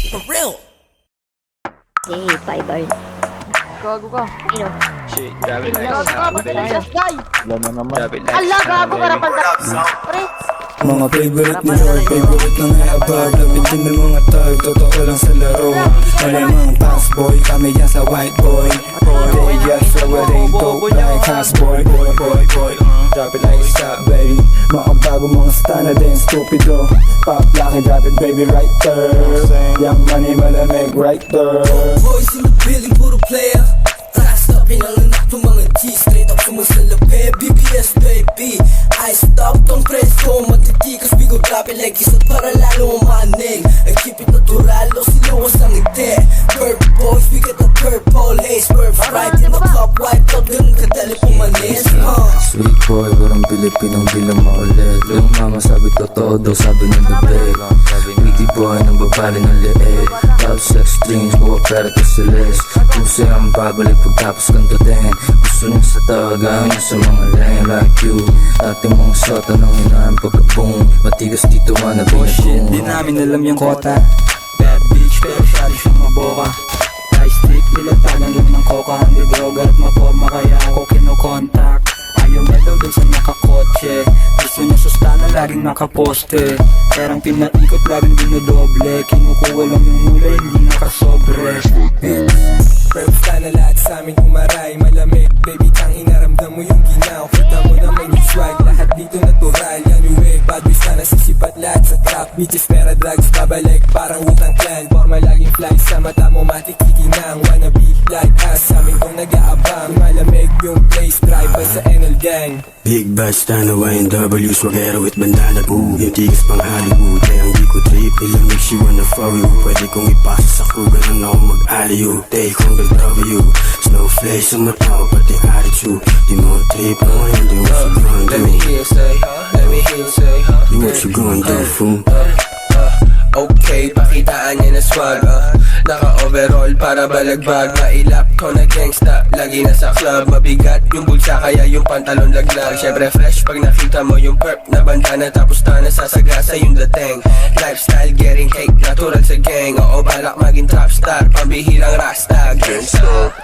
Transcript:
For real. Hey, 5 hours. Gago ka. Ayun. Shit, grabe like Gago ka, patay na siya, guy. Wala na naman. Grabe like Ala, gago ka na pala. Pre, Mga favorite ni Lord, favorite ng above. Lapit din ng mga tag, totoo lang sa laro. Malamang fast boy, kami yan sa white boy. They just so it ain't go like house boy. Drop it like stop baby. Mga bago mga stana din, stupido. Pop lock and drop it baby right there. Young money malamig right there. Boys in the building, puro player. Fast up, pinanganak ng mga G. Straight up sumasalapi, BBS baby. I stop, don't press ko. Matitikas, bigo drop it like isa para lalo umanig. I keep it natural, o sinuwas ang ngiti. Purple boys, we get the purple haze. Perfect right in the top, wiped out, ganun kadali pumanis. Sweet boy, parang Pilipinong di lang maulit. Yung mama sabi totoo daw, sabi ng bibig. Pretty boy, nang babali ng leeg. Love sex dreams, buwa pera to sa list. Puso ang babalik pagtapos kanto din. Gusto nang sa tagaan sa mga lane like you. Ating mga sota nang hinaan pagka-boom. Matigas dito man na binagong. Di namin alam yung kota. Bad bitch pero syari siyang maboka. High stick, nilatagan lang ng coca. Hindi droga at maporma kaya ako kinokontak. Ayaw na daw dun sa nakakotse. Gusto niya sustana laging nakaposte. Perang pinaikot laging dinodoble. Kinukuha lang yung mula hindi nakasobre. Perps ka na lahat sa amin umaray. Malamig, baby, tang inaramdam mo yung ginaw. Kita mo na may swag, lahat dito natural. Yan yung way, bad boys ka nasisipat lahat sa trap. Bitches, pera, drugs, babalik parang utang clan. Forma laging fly sa mata mo, matikikinang. Wanna be like us, sa amin kung nag-aabang. Malamig yung place, drive by sa NL gang. Big bad stand away in W's, wagero with bandana boo. Yung tigas pang Hollywood, kaya ang di ko trip. Ilamig she wanna follow you. Pwede kong ipasa sa crew, ganun ako mag-aliyo. Take on the W, snowflake sa mata ko, pati attitude. Di mo trip, ngayon di what you gonna do. Let me hear you say, let me hear you say, Di what you gonna do, fool. Okay, pakitaan niya na swag, naka-overall para balagbag. Mailap ko na gangsta, lagi na sa club. Mabigat yung bulsa kaya yung pantalon laglag. Syempre fresh pag nakita mo yung perp na bandana. Tapos na nasasagasa yung dating. Lifestyle getting cake, natural sa gang. Oo, balak maging top star, pambihirang rasta. Gangsta